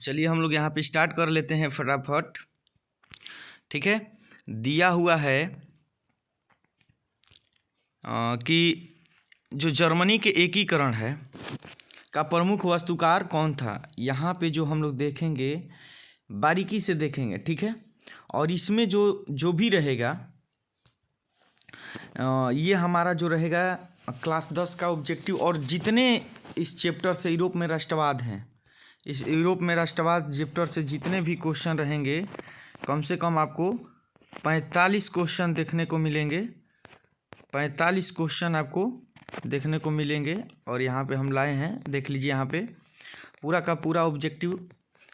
चलिए हम लोग यहाँ पे स्टार्ट कर लेते हैं फटाफट। ठीक है, दिया हुआ है कि जो जर्मनी के एकीकरण है का प्रमुख वास्तुकार कौन था। यहाँ पे जो हम लोग देखेंगे, बारीकी से देखेंगे, ठीक है। और इसमें जो भी रहेगा ये हमारा जो रहेगा क्लास 10 का ऑब्जेक्टिव, और जितने इस चैप्टर से यूरोप में राष्ट्रवाद हैं, इस यूरोप में राष्ट्रवाद चैप्टर से जितने भी क्वेश्चन रहेंगे, कम से कम आपको 45 क्वेश्चन देखने को मिलेंगे। 45 क्वेश्चन आपको देखने को मिलेंगे। और यहाँ पे हम लाए हैं, देख लीजिए, यहाँ पे पूरा का पूरा ऑब्जेक्टिव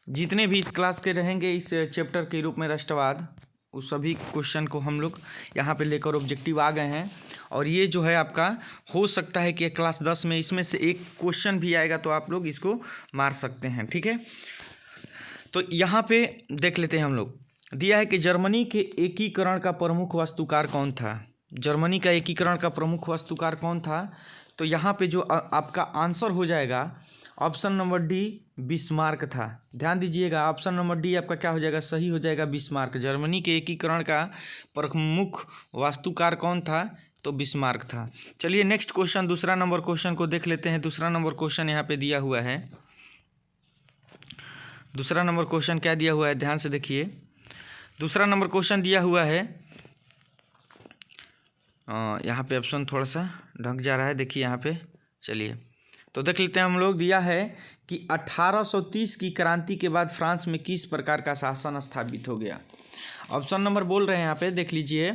जितने भी इस क्लास के रहेंगे, इस चैप्टर के रूप में राष्ट्रवाद, उस सभी क्वेश्चन को हम लोग यहाँ पे लेकर ऑब्जेक्टिव आ गए हैं। और ये जो है आपका हो सकता है कि क्लास 10 में इसमें से एक क्वेश्चन भी आएगा तो आप लोग इसको मार सकते हैं। ठीक है, तो यहाँ पे देख लेते हैं हम लोग। दिया है कि जर्मनी के एकीकरण का प्रमुख वास्तुकार कौन था। जर्मनी का एकीकरण का प्रमुख वास्तुकार कौन था, तो यहाँ पे जो आपका आंसर हो जाएगा ऑप्शन नंबर डी, बिस्मार्क था। ध्यान दीजिएगा, ऑप्शन नंबर डी आपका क्या हो जाएगा, सही हो जाएगा, बिस्मार्क। जर्मनी के एकीकरण का प्रमुख वास्तुकार कौन था, तो बिस्मार्क था। चलिए नेक्स्ट क्वेश्चन, दूसरा नंबर क्वेश्चन को देख लेते हैं। दूसरा नंबर क्वेश्चन यहाँ पे दिया हुआ है। दूसरा नंबर क्वेश्चन क्या दिया हुआ है, ध्यान से देखिए। दूसरा नंबर क्वेश्चन दिया हुआ है, यहाँ पे ऑप्शन थोड़ा सा ढक जा रहा है, देखिए यहाँ पे। चलिए तो देख लेते हैं हम लोग। दिया है कि 1830 की क्रांति के बाद फ्रांस में किस प्रकार का शासन स्थापित हो गया। ऑप्शन नंबर बोल रहे हैं यहाँ पे, देख लीजिए।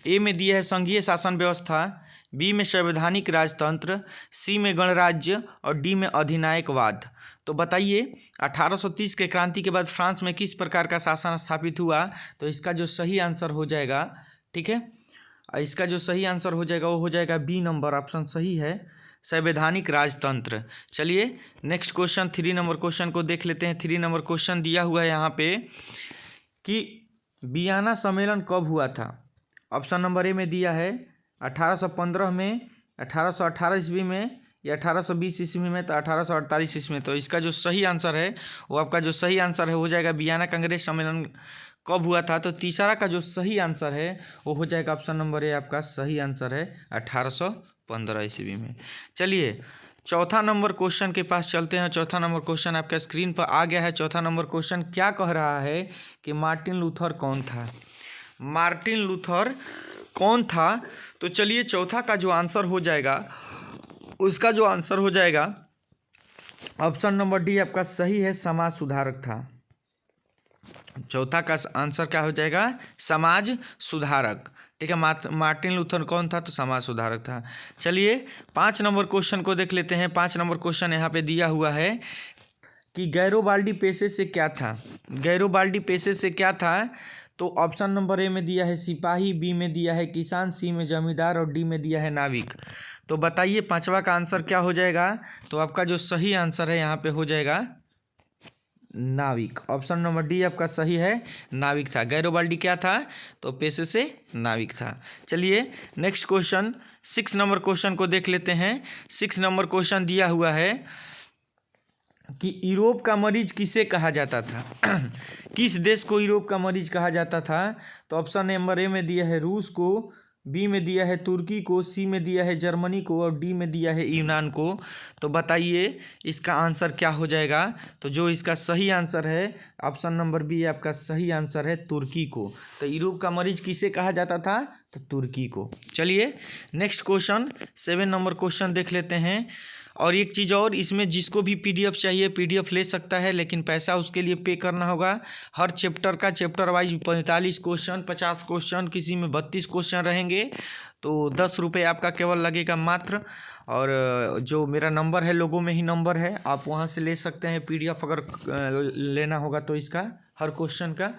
ए में दिया है संघीय शासन व्यवस्था, बी में संवैधानिक राजतंत्र, सी में गणराज्य और डी में अधिनायकवाद। तो बताइए 1830 के क्रांति के बाद फ्रांस में किस प्रकार का शासन स्थापित हुआ। तो इसका जो सही आंसर हो जाएगा, ठीक है, इसका जो सही आंसर हो जाएगा वो हो जाएगा बी नंबर, ऑप्शन सही है, संवैधानिक राजतंत्र। चलिए नेक्स्ट क्वेश्चन, 3 नंबर क्वेश्चन को देख लेते हैं। 3 नंबर क्वेश्चन दिया हुआ है यहाँ पे कि वियना सम्मेलन कब हुआ था। ऑप्शन नंबर ए में दिया है 1815 में, 1818 ईस्वी में, या 1820 ईस्वी में, तो 1848 ईस्वी में। तो इसका जो सही आंसर है वो आपका जो सही आंसर है हो जाएगा वियना कांग्रेस सम्मेलन कब हुआ था। तो तीसरा का जो सही आंसर है वो हो जाएगा ऑप्शन नंबर ए, आपका सही आंसर है 1815 ईस्वी में। चलिए चौथा नंबर क्वेश्चन के पास चलते हैं। चौथा नंबर क्वेश्चन आपका स्क्रीन पर आ गया है। चौथा नंबर क्वेश्चन क्या कह रहा है कि मार्टिन लूथर कौन था। मार्टिन लूथर कौन था, तो चलिए चौथा का जो आंसर हो जाएगा, उसका जो आंसर हो जाएगा ऑप्शन नंबर डी आपका सही है, समाज सुधारक था। चौथा का आंसर क्या हो जाएगा, समाज सुधारक। ठीक है, मार्टिन लूथर कौन था, तो समाज सुधारक था। चलिए 5 नंबर क्वेश्चन को देख लेते हैं। 5 नंबर क्वेश्चन यहाँ पे दिया हुआ है कि गैरोबाल्डी पेशे से क्या था। गैरोबाल्डी पेशे से क्या था, तो ऑप्शन नंबर ए में दिया है सिपाही, बी में दिया है किसान, सी में जमींदार और डी में दिया है नाविक। तो बताइए पांचवा का आंसर क्या हो जाएगा। तो आपका जो सही आंसर है यहाँ पे हो जाएगा नाविक। ऑप्शन नंबर डी आपका सही है, नाविक था। गैरोबाल्डी क्या था, तो पेशे से नाविक था। चलिए नेक्स्ट क्वेश्चन, 6 नंबर क्वेश्चन को देख लेते हैं। 6 नंबर क्वेश्चन दिया हुआ है कि यूरोप का मरीज किसे कहा जाता था। किस देश को यूरोप का मरीज कहा जाता था। तो ऑप्शन नंबर ए में दिया है रूस को, बी में दिया है तुर्की को, सी में दिया है जर्मनी को और डी में दिया है यूनान को। तो बताइए इसका आंसर क्या हो जाएगा। तो जो इसका सही आंसर है ऑप्शन नंबर बी आपका सही आंसर है, तुर्की को। तो यूरोप का मरीज किसे कहा जाता था, तो तुर्की को। चलिए नेक्स्ट क्वेश्चन, 7 नंबर क्वेश्चन देख लेते हैं। और एक चीज़ और, इसमें जिसको भी पीडीएफ चाहिए पीडीएफ ले सकता है, लेकिन पैसा उसके लिए पे करना होगा। हर चैप्टर का चैप्टर वाइज 45 क्वेश्चन, 50 क्वेश्चन, किसी में 32 क्वेश्चन रहेंगे। तो 10 रुपये आपका केवल लगेगा मात्र। और जो मेरा नंबर है, लोगों में ही नंबर है, आप वहाँ से ले सकते हैं पीडीएफ अगर लेना होगा तो इसका, हर क्वेश्चन का।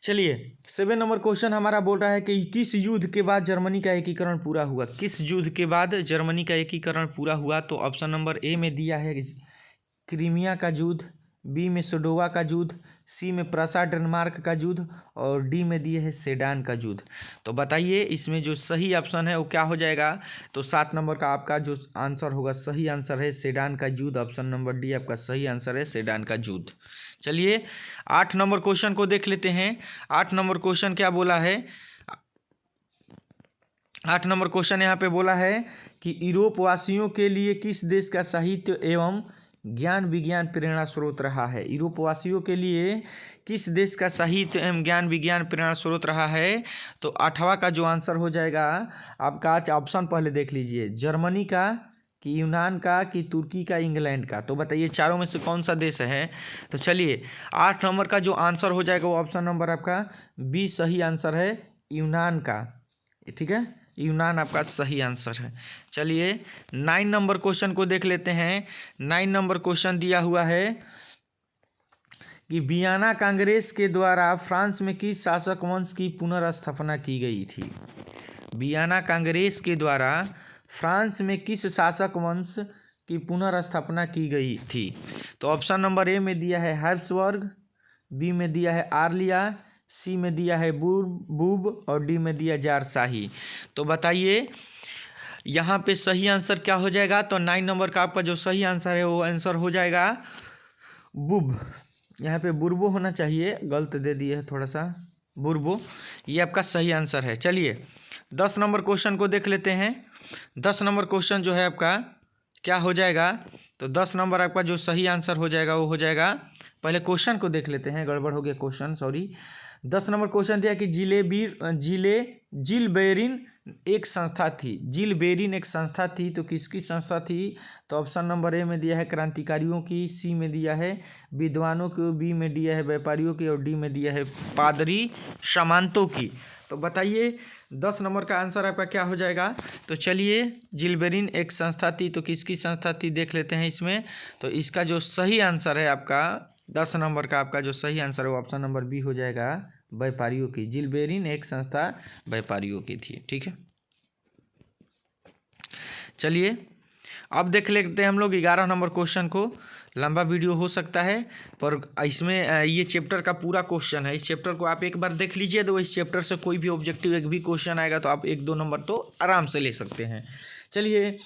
चलिए 7 नंबर क्वेश्चन हमारा बोल रहा है कि किस युद्ध के बाद जर्मनी का एकीकरण पूरा हुआ। किस युद्ध के बाद जर्मनी का एकीकरण पूरा हुआ। तो ऑप्शन नंबर ए में दिया है क्रीमिया का युद्ध, बी में सोडोवा का युद्ध, सी में प्रसा डेनमार्क का युद्ध और डी में दिए है सेडान का युद्ध। तो बताइए इसमें जो सही ऑप्शन है वो क्या हो जाएगा। तो 7 नंबर का आपका जो आंसर होगा, सही आंसर है सेडान का युद्ध। ऑप्शन नंबर डी आपका सही आंसर है सेडान का युद्ध। चलिए 8 नंबर क्वेश्चन को देख लेते हैं। 8 नंबर क्वेश्चन क्या बोला है। 8 नंबर क्वेश्चन यहाँ पे बोला है कि यूरोप वासियों के लिए किस देश का साहित्य एवं ज्ञान विज्ञान प्रेरणा स्रोत रहा है। यूरोप वासियों के लिए किस देश का साहित्य एवं ज्ञान विज्ञान प्रेरणा स्रोत रहा है। तो 8वां का जो आंसर हो जाएगा आपका, ऑप्शन पहले देख लीजिए, जर्मनी का कि यूनान का कि तुर्की का इंग्लैंड का। तो बताइए चारों में से कौन सा देश है। तो चलिए 8 नंबर का जो आंसर हो जाएगा वो ऑप्शन नंबर आपका बी सही आंसर है, यूनान का। ठीक है, यूनान आपका सही आंसर है। चलिए 9 नंबर क्वेश्चन को देख लेते हैं। 9 नंबर क्वेश्चन दिया हुआ है कि वियना कांग्रेस के द्वारा फ्रांस में किस शासक वंश की पुनर्स्थापना की गई थी। वियना कांग्रेस के द्वारा फ्रांस में किस शासक वंश की पुनर्स्थापना की गई थी। तो ऑप्शन नंबर ए में दिया है हैब्सबर्ग, बी में दिया है आर्लिया, सी में दिया है बूब और डी में दिया जारशाही। तो बताइए यहाँ पे सही आंसर क्या हो जाएगा। तो 9 नंबर का आपका जो सही आंसर है वो आंसर हो जाएगा बूब। यहाँ पे बुर्बो होना चाहिए, गलत दे दिए है थोड़ा सा, बुर्बो ये आपका सही आंसर है। चलिए 10 नंबर क्वेश्चन को देख लेते हैं। 10 नंबर क्वेश्चन जो है आपका क्या हो जाएगा। तो 10 नंबर आपका जो सही आंसर हो जाएगा वो हो जाएगा, पहले क्वेश्चन को देख लेते हैं, गड़बड़ हो गया क्वेश्चन, सॉरी। 10 नंबर क्वेश्चन दिया कि जिलबेरिन एक संस्था थी। जिलबेरिन एक संस्था थी, तो किसकी संस्था थी। तो ऑप्शन नंबर ए में दिया है क्रांतिकारियों की, सी में दिया है विद्वानों की, बी में दिया है व्यापारियों की और डी में दिया है पादरी सामंतों की। तो बताइए 10 नंबर का आंसर आपका क्या हो जाएगा। तो चलिए जिलबेरिन एक संस्था थी, तो किसकी संस्था थी देख लेते हैं इसमें। तो इसका जो सही आंसर है आपका 10 नंबर का आपका जो सही आंसर है वो ऑप्शन नंबर बी हो जाएगा, व्यापारियों की। जिलबेरिन एक संस्था व्यापारियों की थी। ठीक है, चलिए अब देख लेते हैं हम लोग 11 नंबर क्वेश्चन को। लंबा वीडियो हो सकता है पर इसमें ये चैप्टर का पूरा क्वेश्चन है। इस चैप्टर को आप एक बार देख लीजिए तो इस चैप्टर से कोई भी ऑब्जेक्टिव एक भी क्वेश्चन आएगा तो आप 1-2 नंबर तो आराम से ले सकते हैं। चलिए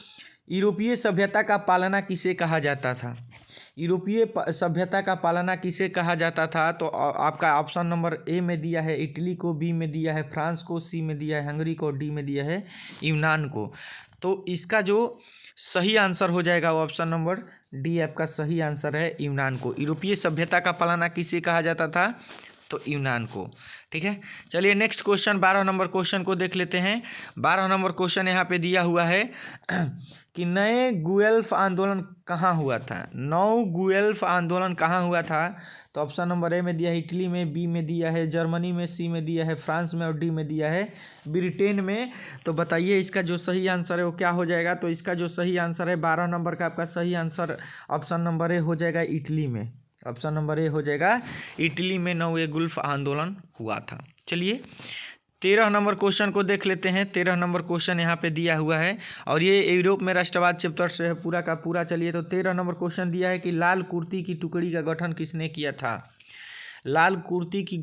यूरोपीय सभ्यता का पालना किसे कहा जाता था। यूरोपीय सभ्यता का पालना किसे कहा जाता था। तो आपका ऑप्शन नंबर ए में दिया है इटली को, बी में दिया है फ्रांस को, सी में दिया है हंगरी को और डी में दिया है यूनान को। तो इसका जो सही आंसर हो जाएगा वो ऑप्शन नंबर डी आपका सही आंसर है, यूनान को। यूरोपीय सभ्यता का पालना किसे कहा जाता था। तो यूनान को। ठीक है, चलिए नेक्स्ट क्वेश्चन 12 नंबर क्वेश्चन को देख लेते हैं। 12 नंबर क्वेश्चन यहाँ पे दिया हुआ है कि नए गुएल्फ आंदोलन कहाँ हुआ था। नौ गुएल्फ आंदोलन कहाँ हुआ था। तो ऑप्शन नंबर ए में दिया है इटली में, बी में दिया है जर्मनी में, सी में दिया है फ्रांस में और डी में दिया है ब्रिटेन में। तो बताइए इसका जो सही आंसर है वो क्या हो जाएगा। तो इसका जो सही आंसर है 12 नंबर का आपका सही आंसर ऑप्शन नंबर ए हो जाएगा, इटली में। ऑप्शन नंबर ए हो जाएगा, इटली में 9 गुल्फ आंदोलन हुआ था। चलिए 13 नंबर क्वेश्चन को देख लेते हैं। 13 नंबर क्वेश्चन यहाँ पे दिया हुआ है और ये यूरोप में राष्ट्रवाद चैप्टर से है पूरा का पूरा। चलिए तो 13 नंबर क्वेश्चन दिया है कि लाल कुर्ती की टुकड़ी का गठन किसने किया था। लाल कुर्ती की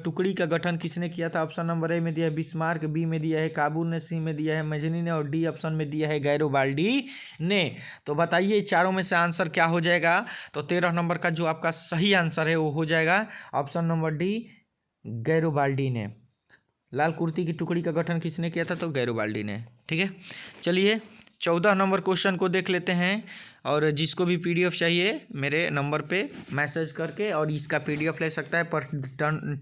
टुकड़ी का गठन किसने किया था। ऑप्शन नंबर ए में दिया है बिस्मार्क, बी में दिया है काबुल ने, सी में दिया है मैजनी ने और डी ऑप्शन में दिया है गैरोबाल्डी ने। तो बताइए चारों में से आंसर क्या हो जाएगा। तो 13 नंबर का जो आपका सही आंसर है वो हो जाएगा ऑप्शन नंबर डी, गैरोबाल्डी ने। लाल कुर्ती की टुकड़ी का गठन किसने किया था। तो गैरोबाल्डी ने। ठीक है, चलिए 14 नंबर क्वेश्चन को देख लेते हैं। और जिसको भी पीडीएफ चाहिए मेरे नंबर पे मैसेज करके और इसका पीडीएफ ले सकता है, पर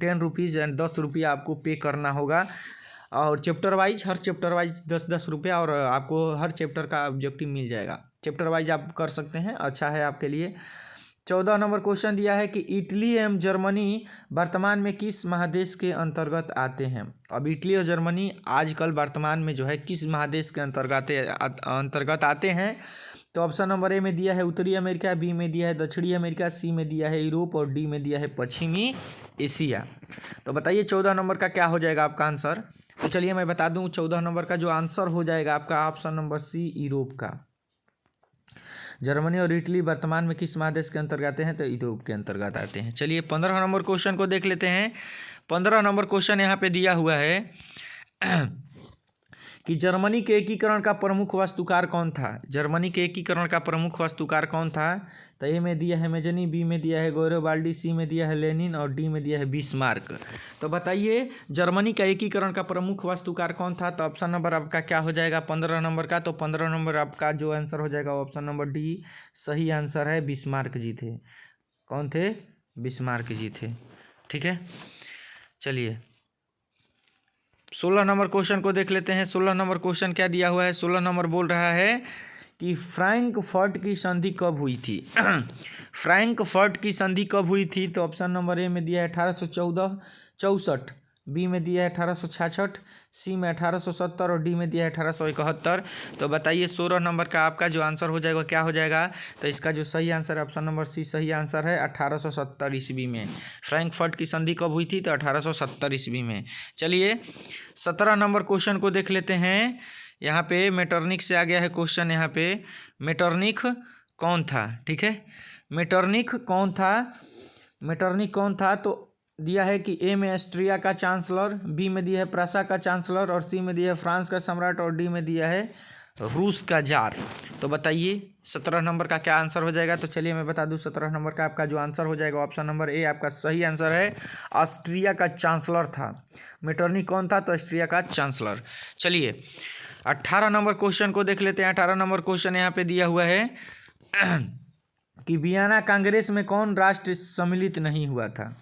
10 रुपीज़ एंड 10 रुपया आपको पे करना होगा। और चैप्टर वाइज हर चैप्टर वाइज 10-10 रुपया और आपको हर चैप्टर का ऑब्जेक्टिव मिल जाएगा। चैप्टर वाइज आप कर सकते हैं, अच्छा है आपके लिए। 14 नंबर क्वेश्चन दिया है कि इटली एवं जर्मनी वर्तमान में किस महादेश के अंतर्गत आते हैं। अब इटली और जर्मनी आजकल वर्तमान में जो है किस महादेश के अंतर्गत आते हैं। तो ऑप्शन नंबर ए में दिया है उत्तरी अमेरिका, बी में दिया है दक्षिणी अमेरिका, सी में दिया है यूरोप और डी में दिया है पश्चिमी एशिया। तो बताइए 14 नंबर का क्या हो जाएगा आपका आंसर। तो चलिए मैं बता दूं 14 नंबर का जो आंसर हो जाएगा आपका ऑप्शन नंबर सी, यूरोप का। जर्मनी और इटली वर्तमान में किस महादेश के अंतर्गत आते हैं? तो यूरोप के अंतर्गत आते हैं। चलिए 15 नंबर क्वेश्चन को देख लेते हैं। 15 नंबर क्वेश्चन यहाँ पे दिया हुआ है कि जर्मनी के एकीकरण का प्रमुख वास्तुकार कौन था? जर्मनी के एकीकरण का प्रमुख वास्तुकार कौन था? तो ए में दिया है मेजनी, बी में दिया है गैरिबाल्डी, सी में दिया है लेनिन और डी में दिया है बिस्मार्क। तो बताइए जर्मनी का एकीकरण का प्रमुख वास्तुकार कौन था? तो ऑप्शन नंबर आपका क्या हो जाएगा 15 नंबर का? तो 15 नंबर आपका जो आंसर हो जाएगा ऑप्शन नंबर डी सही आंसर है। बिस्मार्क जी थे। कौन थे? बिस्मार्क जी थे। ठीक है, चलिए 16 नंबर क्वेश्चन को देख लेते हैं। 16 नंबर क्वेश्चन क्या दिया हुआ है? 16 नंबर बोल रहा है कि फ्रैंकफर्ट की संधि कब हुई थी? फ्रैंकफर्ट की संधि कब हुई थी? तो ऑप्शन नंबर ए में दिया है 1864, बी में दिया है 1866, सी में 1870 और डी में दिया है 1871। तो बताइए 16 नंबर का आपका जो आंसर हो जाएगा क्या हो जाएगा? तो इसका जो सही आंसर है ऑप्शन नंबर सी सही आंसर है। 1870 ईस्वी में फ्रैंकफर्ट की संधि कब हुई थी? तो 1870 ईस्वी में। चलिए 17 नंबर क्वेश्चन को देख लेते हैं। यहाँ पे मेटरनिक से आ गया है क्वेश्चन। यहाँ पे मेटरनिक कौन था? ठीक है, मेटरनिक कौन था? मेटरनिक कौन था? तो दिया है कि ए में ऑस्ट्रिया का चांसलर, बी में दिया है प्रसा का चांसलर और सी में दिया है फ्रांस का सम्राट और डी में दिया है रूस का जार। तो बताइए 17 नंबर का क्या आंसर हो जाएगा? तो चलिए मैं बता दूं 17 नंबर का आपका जो आंसर हो जाएगा ऑप्शन नंबर ए आपका सही आंसर है। ऑस्ट्रिया का चांसलर था। मेटरनिक कौन था? तो ऑस्ट्रिया का चांसलर। चलिए 18 नंबर क्वेश्चन को देख लेते हैं। 18 नंबर क्वेश्चन यहाँ पे दिया हुआ है कि वियना कांग्रेस में कौन राष्ट्र सम्मिलित नहीं हुआ था?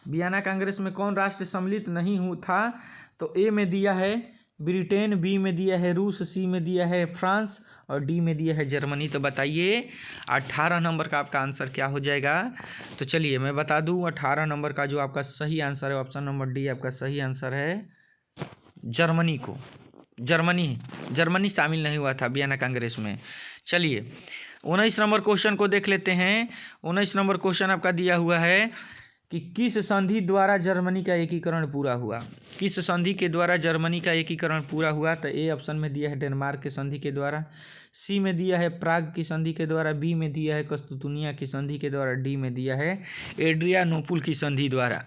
वियना कांग्रेस में कौन राष्ट्र सम्मिलित नहीं हुआ था? तो ए में दिया है ब्रिटेन, बी में दिया है रूस, सी में दिया है फ्रांस और डी में दिया है जर्मनी। तो बताइए 18 नंबर का आपका आंसर क्या हो जाएगा? तो चलिए मैं बता दूं 18 नंबर का जो आपका सही आंसर है ऑप्शन नंबर डी आपका सही आंसर है। जर्मनी को जर्मनी शामिल नहीं हुआ था वियना कांग्रेस में। चलिए 19 नंबर क्वेश्चन को देख लेते हैं। 19 नंबर क्वेश्चन आपका दिया हुआ है कि किस संधि द्वारा जर्मनी का एकीकरण पूरा हुआ? किस संधि के द्वारा जर्मनी का एकीकरण पूरा हुआ? तो ए ऑप्शन में दिया है डेनमार्क के संधि के द्वारा, सी में दिया है प्राग की संधि के द्वारा, बी में दिया है कस्तूतुनिया की संधि के द्वारा, डी में दिया है एड्रियानोपुल की संधि द्वारा।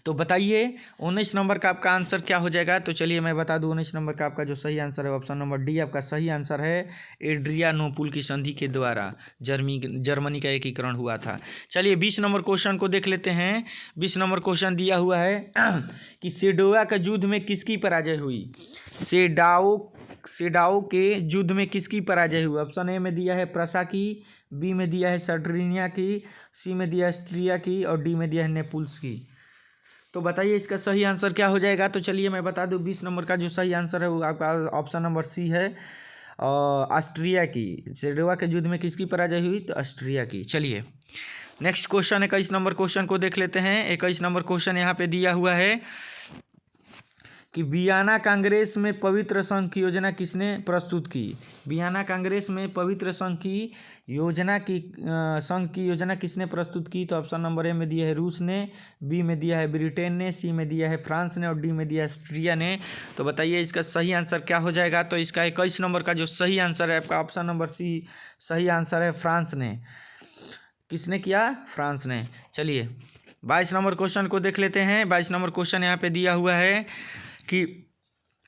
तो बताइए 19 नंबर का आपका आंसर क्या हो जाएगा? तो चलिए मैं बता दूं 19 नंबर का आपका जो सही आंसर है ऑप्शन नंबर डी आपका सही आंसर है। एड्रियानोपुल की संधि के द्वारा जर्मनी का एकीकरण हुआ था। चलिए 20 नंबर क्वेश्चन को देख लेते हैं। 20 नंबर क्वेश्चन दिया हुआ है कि सेडोवा के युद्ध में किसकी पराजय हुई? सेडाओ के युद्ध में किसकी पराजय हुई? ऑप्शन ए में दिया है प्रसा की, बी में दिया है सर्डिनिया की, सी में दिया है ऑस्ट्रिया की और डी में दिया है नेपल्स की। तो बताइए इसका सही आंसर क्या हो जाएगा? तो चलिए मैं बता दूं 20 नंबर का जो सही आंसर है वो आपका ऑप्शन नंबर सी है ऑस्ट्रिया की। सेडोवा के युद्ध में किसकी पराजय हुई? तो ऑस्ट्रिया की। चलिए नेक्स्ट क्वेश्चन 21 नंबर क्वेश्चन को देख लेते हैं। 21 नंबर क्वेश्चन यहाँ पे दिया हुआ है कि वियना कांग्रेस में पवित्र संघ की योजना किसने प्रस्तुत की? वियना कांग्रेस में पवित्र संघ की योजना किसने प्रस्तुत की? तो ऑप्शन नंबर ए में दिया है रूस ने, बी में दिया है ब्रिटेन ने, सी में दिया है फ्रांस ने और डी में दिया है ऑस्ट्रिया ने। तो बताइए इसका सही आंसर क्या हो जाएगा? तो इसका 21 नंबर का जो सही आंसर है आपका ऑप्शन नंबर सी सही आंसर है। फ्रांस ने। किसने किया? फ्रांस ने। चलिए 22 नंबर क्वेश्चन को देख लेते हैं। 22 नंबर क्वेश्चन यहाँ पे दिया हुआ है कि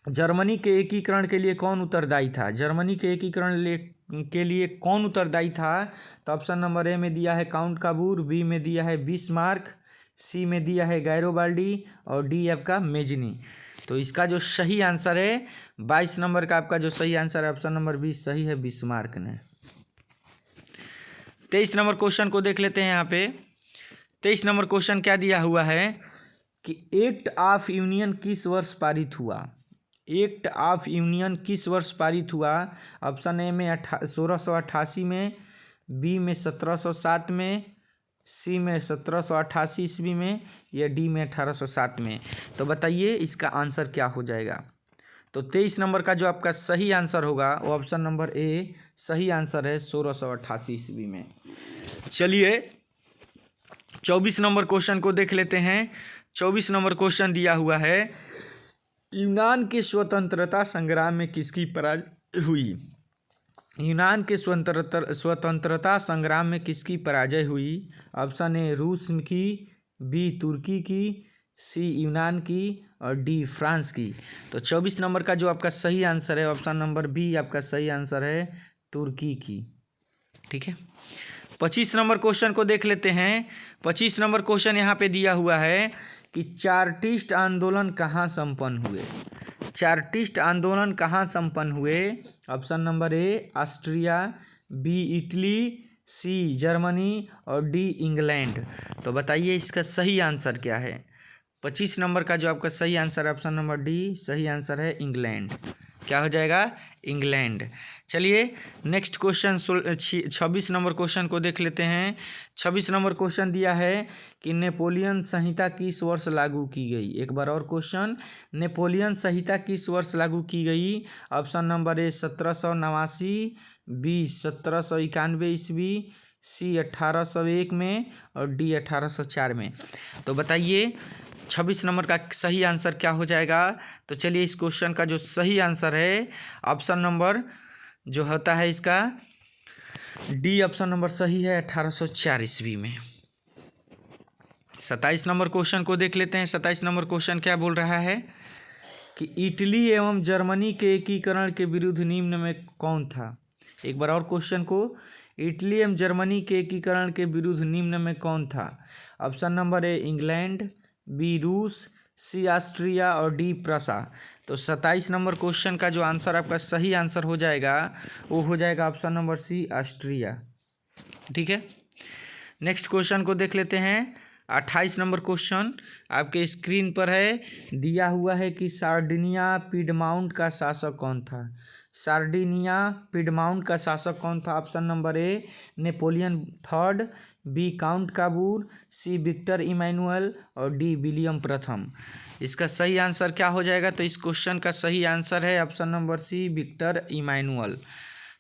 जर्मनी के एकीकरण के लिए कौन उत्तरदायी था? जर्मनी के एकीकरण के लिए कौन उत्तरदायी था? तो ऑप्शन नंबर ए में दिया है काउंट काबूर, बी में दिया है बिस्मार्क, सी में दिया है गैरिबाल्डी और डी आपका मेजनी। तो इसका जो सही आंसर है 22 नंबर का आपका जो सही आंसर है ऑप्शन नंबर बी सही है, बिस्मार्क ने। 23 नंबर क्वेश्चन को देख लेते हैं। यहाँ पे 23 नंबर क्वेश्चन क्या दिया हुआ है कि एक्ट ऑफ यूनियन किस वर्ष पारित हुआ? एक्ट ऑफ यूनियन किस वर्ष पारित हुआ? ऑप्शन ए में 1688 में, बी में 1707 में, सी में 1788 ईस्वी में या डी में 1807 में। तो बताइए इसका आंसर क्या हो जाएगा? तो 23 नंबर का जो आपका सही आंसर होगा वो ऑप्शन नंबर ए सही आंसर है 1688 ईस्वी में। चलिए 24 नंबर क्वेश्चन को देख लेते हैं। 24 नंबर क्वेश्चन दिया हुआ है यूनान के स्वतंत्रता संग्राम में किसकी पराजय हुई? यूनान के स्वतंत्रता संग्राम में किसकी पराजय हुई? ऑप्शन ए रूस की, बी तुर्की की, सी यूनान की और डी फ्रांस की। तो 24 नंबर का जो आपका सही आंसर है ऑप्शन नंबर बी आपका सही आंसर है तुर्की की। ठीक है, 25 नंबर क्वेश्चन को देख लेते हैं। 25 नंबर क्वेश्चन यहाँ पे दिया हुआ है कि चार्टिस्ट आंदोलन कहाँ संपन्न हुए? चार्टिस्ट आंदोलन कहाँ संपन्न हुए? Option number A Austria, B Italy, C Germany और डी इंग्लैंड। तो बताइए इसका सही आंसर क्या है? 25 नंबर का जो आपका सही आंसर है ऑप्शन नंबर डी सही आंसर है इंग्लैंड। क्या हो जाएगा? इंग्लैंड। चलिए नेक्स्ट क्वेश्चन 26 नंबर क्वेश्चन को देख लेते हैं। 26 नंबर क्वेश्चन दिया है कि नेपोलियन संहिता किस वर्ष लागू की गई? एक बार और क्वेश्चन, नेपोलियन संहिता किस वर्ष लागू की गई? ऑप्शन नंबर ए 1789, बी 1791 ईस्वी, सी 1801 में और डी 1804 में। तो बताइए 26 नंबर का सही आंसर क्या हो जाएगा? तो चलिए इस क्वेश्चन का जो सही आंसर है ऑप्शन नंबर जो होता है इसका डी ऑप्शन नंबर सही है 1804 ईस्वी में। 27 नंबर क्वेश्चन को देख लेते हैं। 27 नंबर क्वेश्चन क्या बोल रहा है कि इटली एवं जर्मनी के एकीकरण के विरुद्ध निम्न में कौन था? एक बार और क्वेश्चन को, इटली एवं जर्मनी के एकीकरण के विरुद्ध निम्न में कौन था? Option number A England, B रूस, सी ऑस्ट्रिया और डी प्रसा। तो 27 नंबर क्वेश्चन का जो आंसर आपका सही आंसर हो जाएगा वो हो जाएगा ऑप्शन नंबर सी ऑस्ट्रिया। ठीक है, नेक्स्ट क्वेश्चन को देख लेते हैं। 28 नंबर क्वेश्चन आपके स्क्रीन पर है, दिया हुआ है कि सार्डिनिया पिडमाउंट का शासक कौन था? सार्डिनिया पिडमाउंट का शासक कौन था? Option number A Napoleon third, B Count Cavour, C Victor Emmanuel और डी विलियम प्रथम। इसका सही आंसर क्या हो जाएगा? तो इस क्वेश्चन का सही आंसर है option number C Victor Emmanuel.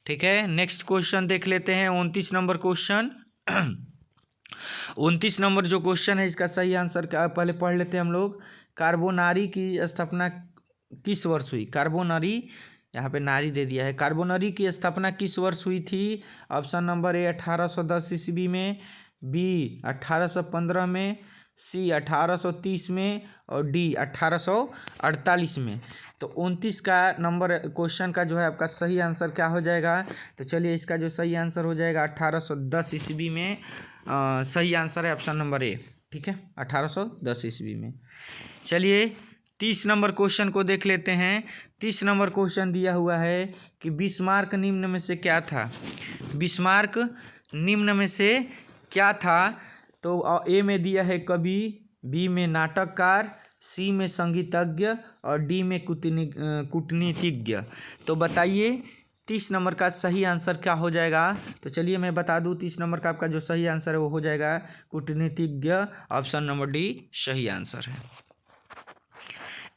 ठीक है, नेक्स्ट क्वेश्चन देख लेते हैं। 29 नंबर क्वेश्चन 29 नंबर जो क्वेश्चन है इसका सही आंसर क्या पहले पढ़ लेते हैं हम लोग। कार्बोनारी की स्थापना किस वर्ष हुई? कार्बोनारी, यहाँ पे नारी दे दिया है। कार्बोनरी की स्थापना किस वर्ष हुई थी? ऑप्शन नंबर ए 1810 ईस्वी में, बी 1815 में, सी 1830 में और डी 1848 में। तो 29 का नंबर क्वेश्चन का जो है आपका सही आंसर क्या हो जाएगा? तो चलिए इसका जो सही आंसर हो जाएगा 1810 ईस्वी में। सही आंसर है ऑप्शन नंबर ए। ठीक है, 1810 ईस्वी में। चलिए 30 नंबर क्वेश्चन को देख लेते हैं। 30 नंबर क्वेश्चन दिया हुआ है कि बिस्मार्क निम्न में से क्या था? बिस्मार्क निम्न में से क्या था? तो ए में दिया है कवि, बी में नाटककार, सी में संगीतज्ञ और डी में कूटनीतिज्ञ। तो बताइए 30 नंबर का सही आंसर क्या हो जाएगा? तो चलिए मैं बता दूं 30 नंबर का आपका जो सही आंसर है वो हो जाएगा कूटनीतिज्ञ। ऑप्शन नंबर डी सही आंसर है।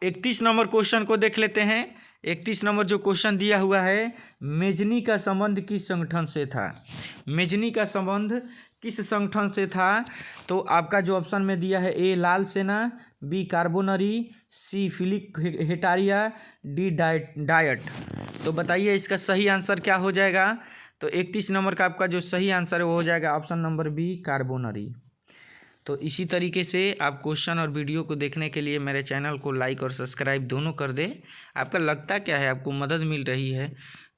31 नंबर क्वेश्चन को देख लेते हैं। 31 नंबर जो क्वेश्चन दिया हुआ है, मेजनी का संबंध किस संगठन से था? मेजनी का संबंध किस संगठन से था? तो आपका जो ऑप्शन में दिया है ए लाल सेना, B Carbonari, C Filiki Hetaireia, D diet. तो बताइए इसका सही आंसर क्या हो जाएगा? तो 31 नंबर का आपका जो सही आंसर है वो हो जाएगा ऑप्शन नंबर बी कार्बोनरी। तो इसी तरीके से आप क्वेश्चन और वीडियो को देखने के लिए मेरे चैनल को लाइक और सब्सक्राइब दोनों कर दे। आपका लगता क्या है, आपको मदद मिल रही है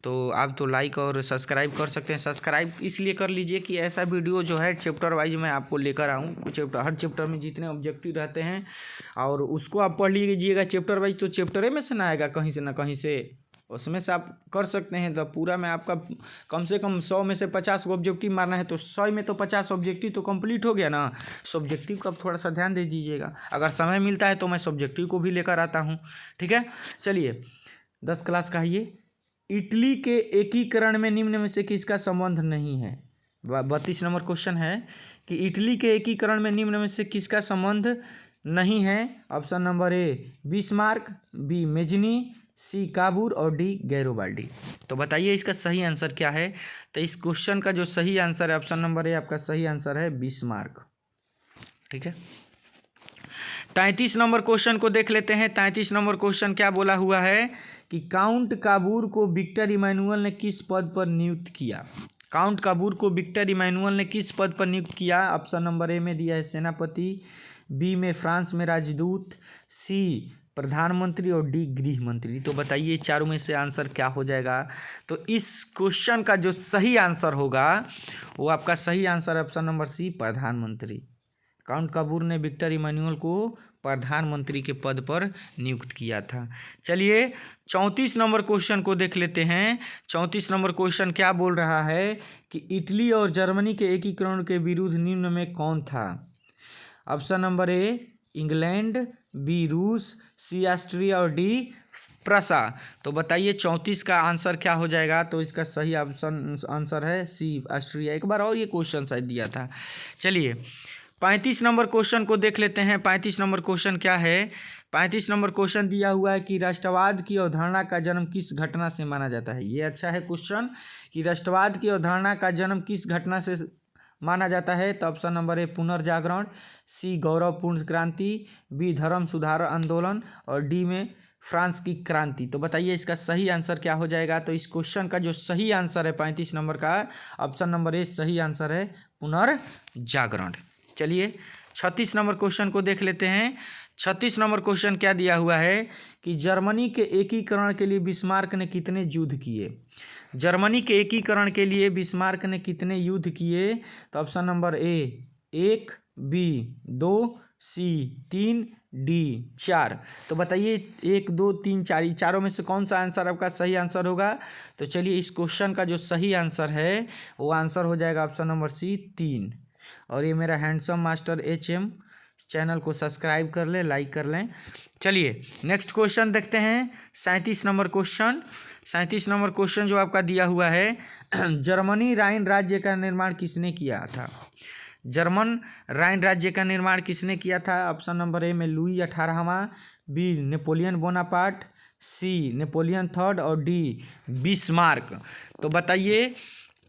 तो आप तो लाइक और सब्सक्राइब कर सकते हैं। सब्सक्राइब इसलिए कर लीजिए कि ऐसा वीडियो जो है चैप्टर वाइज मैं आपको लेकर आऊँ। हर चैप्टर में जितने ऑब्जेक्टिव रहते हैं और उसको आप पढ़ लीजिएगा चैप्टर वाइज, तो चैप्टरे में से ना आएगा कहीं से ना कहीं से, उसमें से आप कर सकते हैं। तो पूरा में आपका कम से कम 100 में से 50 को ऑब्जेक्टिव मारना है तो 100 में तो 50 ऑब्जेक्टिव तो कंप्लीट हो गया ना। सब्जेक्टिव का थोड़ा सा ध्यान दे दीजिएगा। अगर समय मिलता है तो मैं सब्जेक्टिव को भी लेकर आता हूँ। ठीक है, चलिए 10 क्लास का है ये। इटली के एकीकरण में निम्न में से किसका संबंध नहीं है? 32 नंबर क्वेश्चन है कि इटली के एकीकरण में निम्न में से किसका संबंध नहीं है? Option number A Bismarck, B Mazzini, C Cavour और डी गैरोबाल्डी। तो बताइए इसका सही आंसर क्या है? तो इस क्वेश्चन का जो सही आंसर है ऑप्शन नंबर ए आपका सही आंसर है बिस्मार्क। ठीक है, 33 नंबर क्वेश्चन को देख लेते हैं। 33 नंबर क्वेश्चन क्या बोला हुआ है कि काउंट काबूर को विक्टर इमैनुअल ने किस पद पर नियुक्त किया। काउंट काबूर को विक्टर इमैनुअल ने किस पद पर नियुक्त किया। ऑप्शन नंबर ए में दिया है सेनापति, बी में फ्रांस में राजदूत, सी प्रधानमंत्री और डी गृह मंत्री। तो बताइए चारों में से आंसर क्या हो जाएगा। तो इस क्वेश्चन का जो सही आंसर होगा वो आपका सही आंसर है ऑप्शन नंबर सी, प्रधानमंत्री। काउंट काबूर ने विक्टर इमैनुअल को प्रधानमंत्री के पद पर नियुक्त किया था। चलिए 34 नंबर क्वेश्चन को देख लेते हैं। 34 नंबर क्वेश्चन क्या बोल रहा है कि इटली और जर्मनी के एकीकरण के विरुद्ध निम्न में कौन था। Option number A England, B रूस, सी ऑस्ट्रिया और डी प्रसा। तो बताइए 34 का आंसर क्या हो जाएगा। तो इसका सही ऑप्शन आंसर है सी ऑस्ट्रिया। एक बार और ये क्वेश्चन शायद दिया था। चलिए 35 नंबर क्वेश्चन को देख लेते हैं। 35 नंबर क्वेश्चन क्या है। 35 नंबर क्वेश्चन दिया हुआ है कि राष्ट्रवाद की अवधारणा का जन्म किस घटना से माना जाता है। ये अच्छा है क्वेश्चन कि राष्ट्रवाद की अवधारणा का जन्म किस घटना से माना जाता है। तो ऑप्शन नंबर ए पुनर्जागरण, सी गौरवपूर्ण क्रांति, बी धर्म सुधार आंदोलन और डी में फ्रांस की क्रांति। तो बताइए इसका सही आंसर क्या हो जाएगा। तो इस क्वेश्चन का जो सही आंसर है 35 नंबर का ऑप्शन नंबर ए सही आंसर है पुनर्जागरण। चलिए 36 नंबर क्वेश्चन को देख लेते हैं। 36 नंबर क्वेश्चन क्या दिया हुआ है कि जर्मनी के एकीकरण के लिए बिस्मार्क ने कितने युद्ध किए। जर्मनी के एकीकरण के लिए बिस्मार्क ने कितने युद्ध किए। तो option number A 1, B 2, C 3, D 4। तो बताइए 1, 2, 3, 4 चारों में से कौन सा आंसर आपका सही आंसर होगा। तो चलिए इस क्वेश्चन का जो सही आंसर है वो आंसर हो जाएगा ऑप्शन नंबर सी 3। और ये मेरा हैंडसम मास्टर HM चैनल को सब्सक्राइब कर लें, लाइक कर लें। चलिए नेक्स्ट क्वेश्चन देखते हैं। 37 नंबर क्वेश्चन। 37 नंबर क्वेश्चन जो आपका दिया हुआ है जर्मनी राइन राज्य का निर्माण किसने किया था। जर्मन राइन राज्य का निर्माण किसने किया था। ऑप्शन नंबर ए में लुई 18वां, बी नेपोलियन बोनापार्ट, सी नेपोलियन थर्ड और डी बिस्मार्क। तो बताइए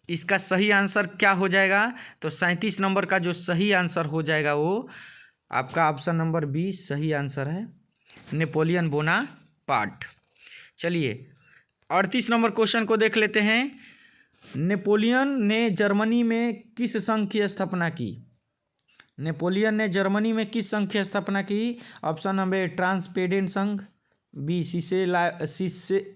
इसका सही आंसर क्या हो जाएगा। तो 37 नंबर का जो सही आंसर हो जाएगा वो आपका ऑप्शन नंबर बी सही आंसर है, नेपोलियन बोनापार्ट। चलिए 38 नंबर क्वेश्चन को देख लेते हैं। नेपोलियन ने जर्मनी में किस संघ की स्थापना की। नेपोलियन ने जर्मनी में किस संघ की स्थापना की। ऑप्शन नंबर ए ट्रांसपेडेंट संघ, बी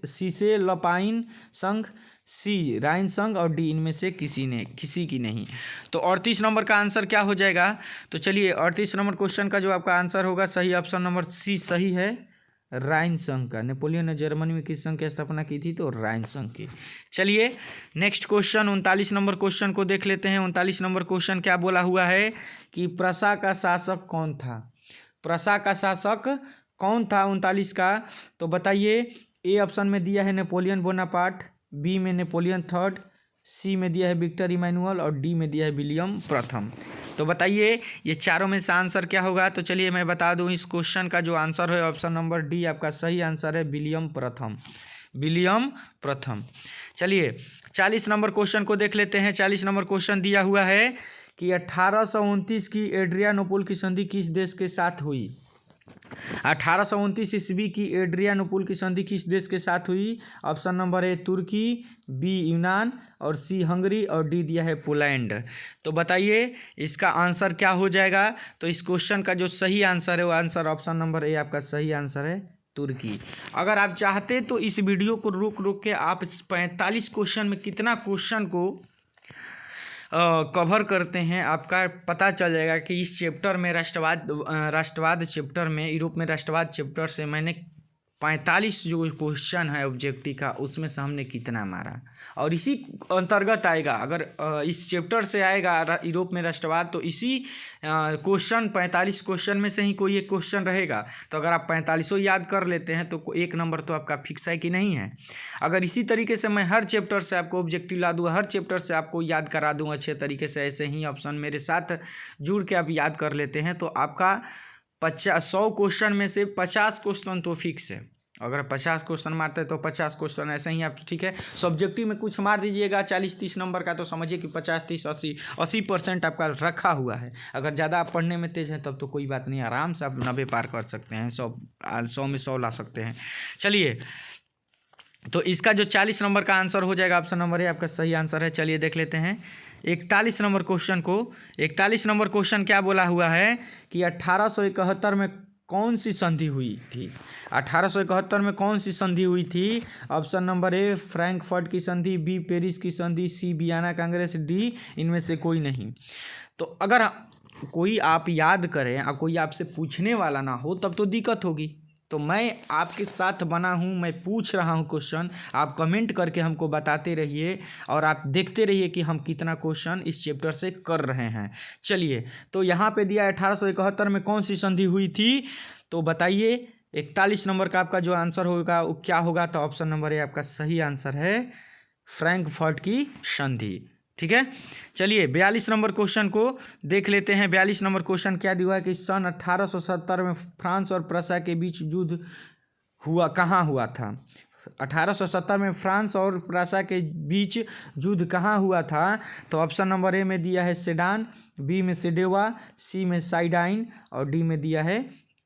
सिसेलपाइन संघ, सी राइन संघ और डी इनमें से किसी की नहीं। तो 38 नंबर का आंसर क्या हो जाएगा। तो चलिए 38 नंबर क्वेश्चन का जो आपका आंसर होगा सही ऑप्शन नंबर सी सही है, राइन संघ का। नेपोलियन ने जर्मनी में किस संघ की स्थापना की थी। तो राइन संघ की। चलिए नेक्स्ट क्वेश्चन 39 नंबर क्वेश्चन को देख लेते हैं। 39 नंबर क्वेश्चन क्या बोला हुआ है कि प्रसा का शासक कौन था। प्रसा का शासक कौन था 39 का। तो बताइए ए ऑप्शन में दिया है नेपोलियन बोनापार्ट, बी में नेपोलियन थर्ड, सी में दिया है विक्टर इमैनुअल और डी में दिया है विलियम प्रथम। तो बताइए ये चारों में से आंसर क्या होगा। तो चलिए मैं बता दूं इस क्वेश्चन का जो आंसर है ऑप्शन नंबर डी आपका सही आंसर है, विलियम प्रथम। विलियम प्रथम। चलिए 40 नंबर क्वेश्चन को देख लेते हैं। 40 नंबर क्वेश्चन दिया हुआ है कि 1829 की एड्रियानोपुल की संधि किस देश के साथ हुई। 1829 ईस्वी की एड्रियानोपुल की संधि किस देश के साथ हुई। ऑप्शन नंबर ए तुर्की, बी यूनान और सी हंगरी और डी दिया है पोलैंड। तो बताइए इसका आंसर क्या हो जाएगा। तो इस क्वेश्चन का जो सही आंसर है वो आंसर ऑप्शन नंबर ए आपका सही आंसर है, तुर्की। अगर आप चाहते तो इस वीडियो को रोक के आप 45 क्वेश्चन में कितना क्वेश्चन को कवर करते हैं आपका पता चल जाएगा कि इस चैप्टर में राष्ट्रवाद चैप्टर में, यूरोप में राष्ट्रवाद चैप्टर से मैंने 45 जो क्वेश्चन है ऑब्जेक्टिव का उसमें से हमने कितना मारा। और इसी अंतर्गत आएगा अगर इस चैप्टर से आएगा यूरोप में राष्ट्रवाद तो इसी क्वेश्चन 45 क्वेश्चन में से ही कोई एक क्वेश्चन रहेगा। तो अगर आप 45 याद कर लेते हैं तो एक नंबर तो आपका फिक्स है कि नहीं है। अगर इसी तरीके से मैं हर चैप्टर से आपको ऑब्जेक्टिव ला दूँ, हर चैप्टर से आपको याद करा दूँ अच्छे तरीके से, ऐसे ही ऑप्शन मेरे साथ जुड़ के आप याद कर लेते हैं तो आपका 100 क्वेश्चन में से 50 क्वेश्चन तो फिक्स है। अगर 50 क्वेश्चन मारते हैं तो 50 क्वेश्चन ऐसे ही आप, ठीक है। सब्जेक्टिव में कुछ मार दीजिएगा 40-30 नंबर का, तो समझिए कि 50-30-80% आपका रखा हुआ है। अगर ज़्यादा आप पढ़ने में तेज़ हैं तब तो कोई बात नहीं, आराम से आप 90 पार कर सकते हैं, 100 में 100 ला सकते हैं। चलिए, तो इसका जो 40 नंबर का आंसर हो जाएगा, ऑप्शन नंबर ए आपका सही आंसर है। चलिए देख लेते हैं 41 नंबर क्वेश्चन को। 41 नंबर क्वेश्चन क्या बोला हुआ है कि 1871 में कौन सी संधि हुई थी? 1871 में कौन सी संधि हुई थी? ऑप्शन नंबर ए फ्रैंकफर्ट की संधि, बी पेरिस की संधि, सी वियना कांग्रेस, डी इनमें से कोई नहीं। तो अगर कोई आप याद करें और कोई आपसे पूछने वाला ना हो तब तो दिक्कत होगी। तो मैं आपके साथ बना हूँ, मैं पूछ रहा हूँ क्वेश्चन, आप कमेंट करके हमको बताते रहिए और आप देखते रहिए कि हम कितना क्वेश्चन इस चैप्टर से कर रहे हैं। चलिए, तो यहाँ पे दिया 1871 में कौन सी संधि हुई थी, तो बताइए 41 नंबर का आपका जो आंसर होगा वो क्या होगा? तो ऑप्शन नंबर ए आपका सही आंसर है, फ्रैंकफर्ट की संधि, ठीक है। चलिए 42 नंबर क्वेश्चन को देख लेते हैं। 42 नंबर क्वेश्चन क्या दिया है कि सन 1870 में फ्रांस और प्रसा के बीच युद्ध हुआ कहाँ हुआ था? 1870 में फ्रांस और प्रसा के बीच युद्ध कहाँ हुआ था? तो ऑप्शन नंबर ए में दिया है सेडान, बी में सेडेवा, सी में साइडाइन और डी में दिया है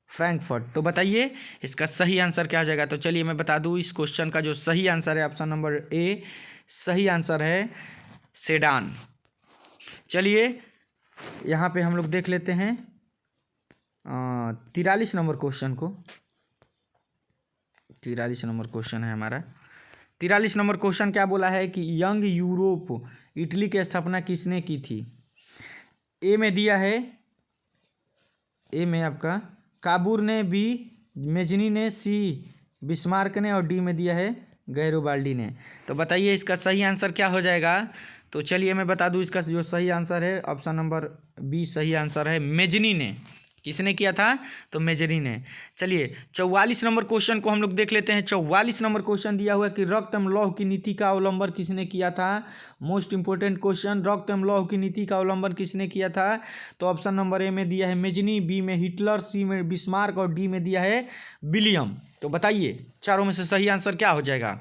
फ्रैंकफर्ट। तो बताइए इसका सही आंसर क्या हो जाएगा? तो चलिए मैं बता दूं, इस क्वेश्चन का जो सही आंसर है ऑप्शन नंबर ए सही आंसर है, सेडान। चलिए यहाँ पे हम लोग देख लेते हैं 43 नंबर क्वेश्चन को। 43 नंबर क्वेश्चन है हमारा। 43 नंबर क्वेश्चन क्या बोला है कि यंग यूरोप इटली की स्थापना किसने की थी? ए में दिया है, ए में आपका काबूर ने, बी मेजनी ने, सी बिस्मार्क ने और डी में दिया है गैरोबाल्डी ने। तो बताइए इसका सही आंसर क्या हो जाएगा? तो चलिए मैं बता दूं, इसका जो सही आंसर है ऑप्शन नंबर बी सही आंसर है, मेजनी ने। किसने किया था? तो मेजनी ने। चलिए 44 नंबर क्वेश्चन को हम लोग देख लेते हैं। 44 नंबर क्वेश्चन दिया हुआ है कि रक्त एवं लौह की नीति का अवलंबन किसने किया था? मोस्ट इंपोर्टेंट क्वेश्चन, रक्त एवं लौह की नीति का अवलंबन किसने किया था? तो ऑप्शन नंबर ए में दिया है मेजनी, बी में हिटलर, सी में बिस्मार्क और डी में दिया है विलियम। तो बताइए चारों में से सही आंसर क्या हो जाएगा?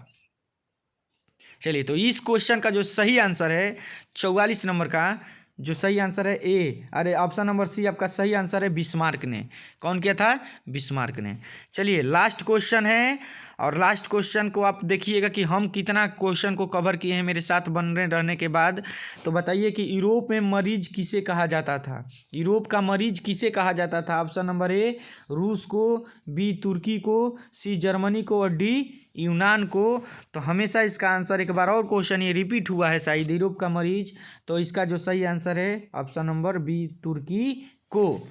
चलिए, तो इस क्वेश्चन का जो सही आंसर है 44 नंबर का जो सही आंसर है ए, अरे ऑप्शन नंबर सी आपका सही आंसर है, बिस्मार्क ने। कौन किया था? बिस्मार्क ने। चलिए लास्ट क्वेश्चन है और लास्ट क्वेश्चन को आप देखिएगा कि हम कितना क्वेश्चन को कवर किए हैं मेरे साथ बने रहने के बाद। तो बताइए कि यूरोप में मरीज किसे कहा जाता था? यूरोप का मरीज किसे कहा जाता था? ऑप्शन नंबर ए रूस को, बी तुर्की को, सी जर्मनी को और डी यूनान को। तो हमेशा इसका आंसर, एक बार और क्वेश्चन ये रिपीट हुआ है शायद, यूरोप का मरीज। तो इसका जो सही आंसर है ऑप्शन नंबर बी तुर्की को।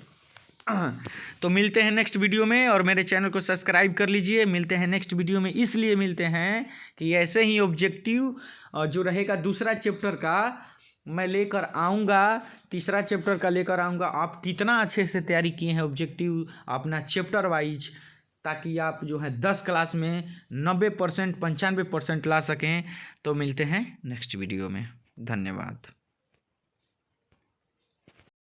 तो मिलते हैं नेक्स्ट वीडियो में और मेरे चैनल को सब्सक्राइब कर लीजिए। मिलते हैं नेक्स्ट वीडियो में, इसलिए मिलते हैं कि ऐसे ही ऑब्जेक्टिव जो रहेगा दूसरा चैप्टर का मैं लेकर आऊँगा, तीसरा चैप्टर का लेकर आऊँगा। आप कितना अच्छे से तैयारी किए हैं ऑब्जेक्टिव अपना चैप्टर वाइज, ताकि आप जो है 10 क्लास में 90% 95% ला सकें। तो मिलते हैं नेक्स्ट वीडियो में, धन्यवाद।